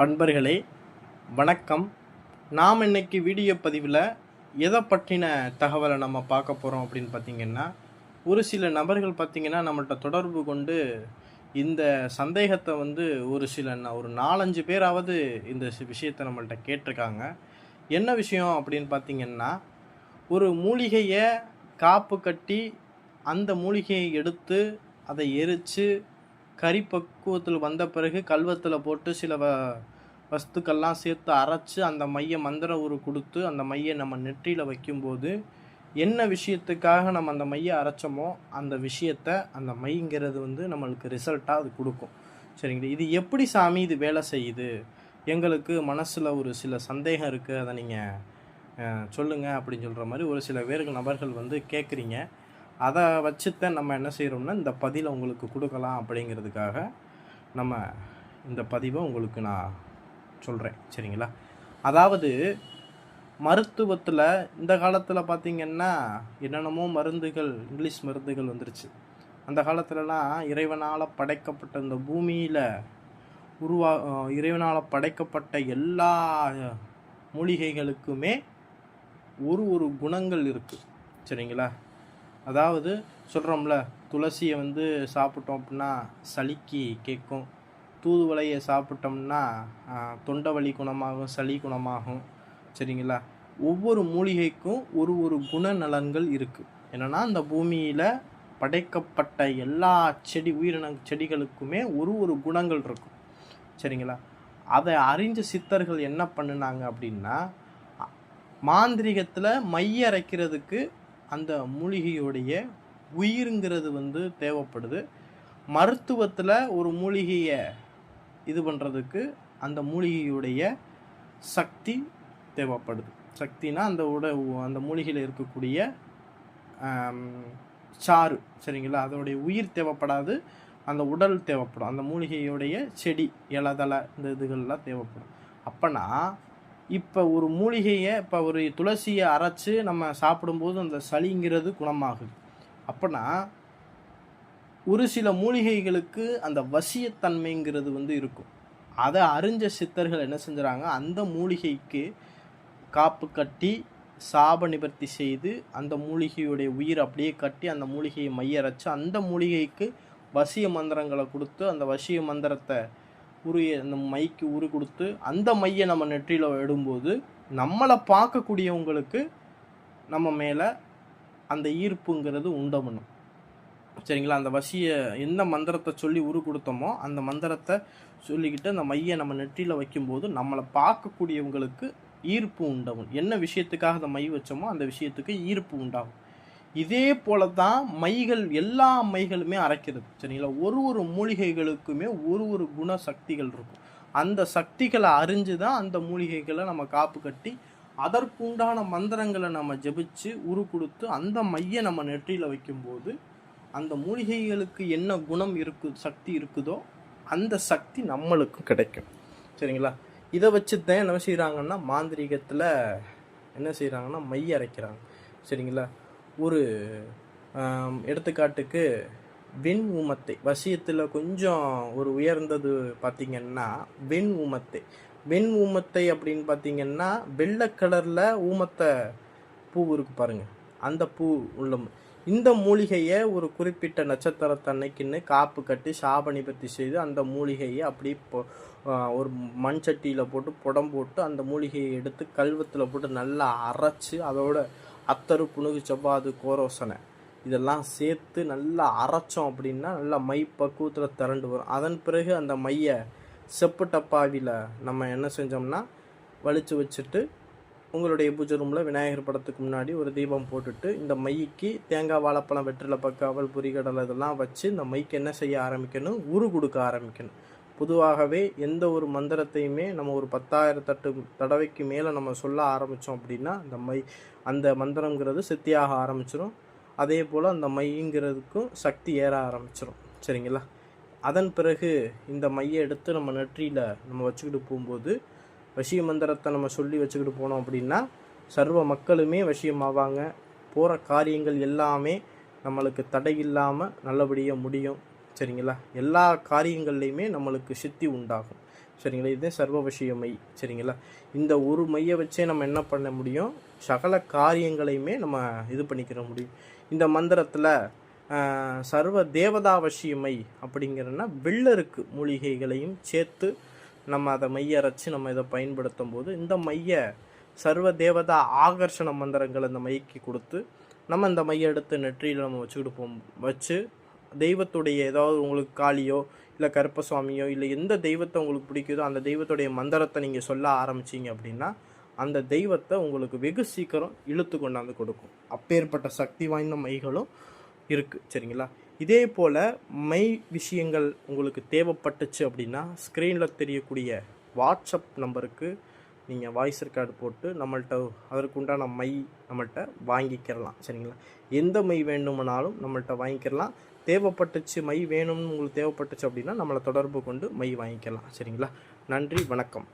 அன்பர்களே வணக்கம். நாம் இன்னைக்கு வீடியோ பதிவில் எதை பற்றின தகவலை நம்ம பார்க்க போகிறோம் அப்படின்னு பார்த்திங்கன்னா, ஒரு சில நபர்கள் பார்த்திங்கன்னா நம்மள்கிட்ட தொடர்பு கொண்டு இந்த சந்தேகத்தை ஒரு 4-5 பேராவது இந்த விஷயத்தை நம்மள்கிட்ட கேட்டிருக்காங்க. என்ன விஷயம் அப்படின்னு பார்த்திங்கன்னா, ஒரு மூலிகையை காப்பு கட்டி அந்த மூலிகையை எடுத்து அதை எரித்து கறி பக்குவத்தில் வந்த பிறகு கல்வத்தில் போட்டு சில வஸ்துக்கள்லாம் சேர்த்து அரைச்சி அந்த மைய மந்திர உரு கொடுத்து அந்த மையை நம்ம நெற்றியில் வைக்கும்போது என்ன விஷயத்துக்காக நம்ம அந்த மையை அரைச்சோமோ அந்த விஷயத்தை அந்த மைங்கிறது நம்மளுக்கு ரிசல்ட்டாக அது கொடுக்கும். சரிங்களா? இது எப்படி சாமி இது வேலை செய்யுது, எங்களுக்கு மனசில் ஒரு சில சந்தேகம் இருக்குது, அதை நீங்கள் சொல்லுங்கள் அப்படின்னு சொல்கிற மாதிரி ஒரு சில நபர்கள் கேட்குறீங்க. அதை வச்சுத்தான் நம்ம என்ன செய்கிறோம்னா இந்த பதிலை உங்களுக்கு கொடுக்கலாம் அப்படிங்கிறதுக்காக நம்ம இந்த பதிவை உங்களுக்கு நான் சொல்கிறேன். சரிங்களா? அதாவது மருத்துவத்தில் இந்த காலத்தில் பார்த்திங்கன்னா என்னென்னமோ மருந்துகள், இங்கிலீஷ் மருந்துகள் வந்துருச்சு. அந்த காலத்துலலாம் இறைவனால் படைக்கப்பட்ட இந்த பூமியில் இறைவனால் படைக்கப்பட்ட எல்லா மூலிகைகளுக்குமே ஒரு குணங்கள் இருக்குது. சரிங்களா? அதாவது சொல்கிறோம்ல, துளசியை சாப்பிட்டோம் அப்படின்னா சளிக்கு கேட்கும், தூதுவளையை சாப்பிட்டோம்னா தொண்டை வலி குணமாகும், சளி குணமாகும். சரிங்களா? ஒவ்வொரு மூலிகைக்கும் ஒரு குணநலன்கள் இருக்குது. என்னென்னா அந்த பூமியில் படைக்கப்பட்ட எல்லா உயிரின செடிகளுக்குமே ஒரு குணங்கள் இருக்கும். சரிங்களா? அதை அறிஞ்ச சித்தர்கள் என்ன பண்ணினாங்க அப்படின்னா, மாந்திரிகத்தில் மைய அரைக்கிறதுக்கு அந்த மூலிகையுடைய உயிருங்கிறது தேவைப்படுது. மருத்துவத்தில் ஒரு மூலிகையை இது பண்ணுறதுக்கு அந்த மூலிகையுடைய சக்தி தேவைப்படுது. சக்தினா அந்த மூலிகையில் இருக்கக்கூடிய சாறு. சரிங்களா? அதோடைய உயிர் தேவைப்படாது, அந்த உடல் தேவைப்படும். அந்த மூலிகையுடைய செடி, இலதலை, இந்த இதுகள்லாம் தேவைப்படும். அப்போனா இப்போ ஒரு மூலிகையை, இப்போ ஒரு துளசியை அரைச்சி நம்ம சாப்பிடும்போது அந்த சளிங்கிறது குணமாகுது. அப்போனா ஒரு சில மூலிகைகளுக்கு அந்த வசியத்தன்மைங்கிறது இருக்கும். அதை அறிஞ்ச சித்தர்கள் என்ன செஞ்சுறாங்க, அந்த மூலிகைக்கு காப்பு கட்டி சாப நிவர்த்தி செய்து அந்த மூலிகையுடைய உயிர் அப்படியே கட்டி அந்த மூலிகையை மையரைச்சு அந்த மூலிகைக்கு வசிய மந்திரங்களை கொடுத்து அந்த வசிய மந்திரத்தை அந்த மைக்கு உரு கொடுத்து அந்த மையை நம்ம நெற்றியில் இடும்போது நம்மளை பார்க்கக்கூடியவங்களுக்கு நம்ம மேலே அந்த ஈர்ப்புங்கிறது உண்டமணும். சரிங்களா? அந்த வசிய எந்த மந்திரத்தை சொல்லி உரு கொடுத்தோமோ அந்த மந்திரத்தை சொல்லிக்கிட்டு அந்த மையை நம்ம நெற்றியில் வைக்கும்போது நம்மளை பார்க்கக்கூடியவங்களுக்கு ஈர்ப்பு உண்டாகும். என்ன விஷயத்துக்காக அந்த மை வச்சோமோ அந்த விஷயத்துக்கு ஈர்ப்பு உண்டாகும். இதே போல தான் மைகள், எல்லா மைகளுமே அரைக்கிறது. சரிங்களா? ஒரு மூலிகைகளுக்குமே ஒரு குண சக்திகள் இருக்கும். அந்த சக்திகளை அறிஞ்சு தான் அந்த மூலிகைகளை நம்ம காப்பு கட்டி அதற்குண்டான மந்திரங்களை நம்ம ஜபிச்சு உரு கொடுத்து அந்த மையை நம்ம நெற்றியில் வைக்கும்போது அந்த மூலிகைகளுக்கு என்ன குணம் சக்தி இருக்குதோ அந்த சக்தி நம்மளுக்கும் கிடைக்கும். சரிங்களா? இதை வச்சு தான் என்ன செய்கிறாங்கன்னா, மாந்திரீகத்தில் என்ன செய்கிறாங்கன்னா மை அரைக்கிறாங்க. சரிங்களா? ஒரு எடுத்துக்காட்டுக்கு வெண் ஊமத்தை, வசியத்தில் கொஞ்சம் ஒரு உயர்ந்தது பார்த்திங்கன்னா வெண் ஊமத்தை அப்படின்னு பார்த்திங்கன்னா வெள்ளை கலரில் ஊமத்தை பூ இருக்கு பாருங்கள், அந்த பூ உள்ள இந்த மூலிகையை ஒரு குறிப்பிட்ட நட்சத்திரத்தன்னைக்குன்னு காப்பு கட்டி சாப நிவர்த்தி செய்து அந்த மூலிகையை அப்படி ஒரு மண் சட்டியில் போட்டு புடம் போட்டு அந்த மூலிகையை எடுத்து கல்வத்தில் போட்டு நல்லா அரைச்சி அதோட அத்தரு, புணுகு, செவ்வாது, கோரோசனை இதெல்லாம் சேர்த்து நல்லா அரைச்சோம் அப்படின்னா நல்லா மை பக்குவத்தில் திரண்டு வரும். அதன் பிறகு அந்த மையை செப்பு டப்பாவியில் நம்ம என்ன செஞ்சோம்னா வலிச்சு வச்சுட்டு உங்களுடைய பூஜை ரூமில் விநாயகர் படத்துக்கு முன்னாடி ஒரு தீபம் போட்டுட்டு இந்த மைக்கு தேங்காய், வாழைப்பழம், வெற்றிலை பக்க, அவல், பொரிகடலை இதெல்லாம் வச்சு இந்த மைக்கு என்ன செய்ய ஆரம்பிக்கணும், உரு கொடுக்க ஆரம்பிக்கணும். பொதுவாகவே எந்த ஒரு மந்திரத்தையுமே நம்ம ஒரு 10,000 தடவைக்கு மேலே நம்ம சொல்ல ஆரம்பித்தோம் அப்படின்னா அந்த மந்திரங்கிறது சித்தியாக ஆரம்பிச்சிடும். அதே போல் அந்த மைங்கிறதுக்கும் சக்தி ஏற ஆரம்பிச்சிடும். சரிங்களா? அதன் பிறகு இந்த மையை எடுத்து நம்ம நெற்றியில் நம்ம வச்சுக்கிட்டு போகும்போது வசிய மந்திரத்தை நம்ம சொல்லி வச்சுக்கிட்டு போனோம் அப்படின்னா சர்வ மக்களுமே வசியமாவாங்க. போகிற காரியங்கள் எல்லாமே நம்மளுக்கு தடை இல்லாமல் நல்லபடியாக முடியும். சரிங்களா? எல்லா காரியங்கள்லையுமே நம்மளுக்கு சித்தி உண்டாகும். சரிங்களா. இதுதான் சர்வ விஷய மை. சரிங்களா. இந்த ஒரு மையை வச்சே நம்ம என்ன பண்ண முடியும், சகல காரியங்களையுமே நம்ம இது பண்ணிக்கிற முடியும். இந்த மந்திரத்தில் சர்வ தேவதாவசியமை அப்படிங்கிறன்னா வெள்ளருக்கு மூலிகைகளையும் சேர்த்து நம்ம அதை மைய அரைச்சி நம்ம இதை பயன்படுத்தும் போது இந்த மைய சர்வ தேவதா ஆகர்ஷண மந்திரங்கள் அந்த மைக்கு கொடுத்து நம்ம இந்த மையை எடுத்து நெற்றியில் நம்ம வச்சுக்கிட்டு வச்சு தெய்வத்துடைய ஏதாவது உங்களுக்கு காளியோ இல்லை கருப்பசுவாமியோ இல்லை எந்த தெய்வத்தை உங்களுக்கு பிடிக்குதோ அந்த தெய்வத்துடைய மந்திரத்தை நீங்கள் சொல்ல ஆரம்பிச்சிங்க அப்படின்னா அந்த தெய்வத்தை உங்களுக்கு வெகு சீக்கிரம் இழுத்து கொண்டாந்து கொடுக்கும். அப்பேற்பட்ட சக்தி வாய்ந்த மைகளும் இருக்குது. சரிங்களா. இதே போல் மை விஷயங்கள் உங்களுக்கு தேவைப்பட்டுச்சு அப்படின்னா ஸ்க்ரீனில் தெரியக்கூடிய வாட்ஸ்அப் நம்பருக்கு நீங்கள் வாய்ஸ் ரெக்கார்டு போட்டு நம்மள்கிட்ட அதற்குண்டான மை நம்மள்கிட்ட வாங்கிக்கிறலாம். சரிங்களா. எந்த மை வேணுமானாலும் நம்மள்கிட்ட வாங்கிக்கிறலாம். தேவைப்பட்டுச்சு மை வேணும்னு உங்களுக்கு தேவைப்பட்டுச்சு அப்படின்னா நம்மளை தொடர்பு கொண்டு மை வாங்கிக்கலாம். சரிங்களா. நன்றி, வணக்கம்.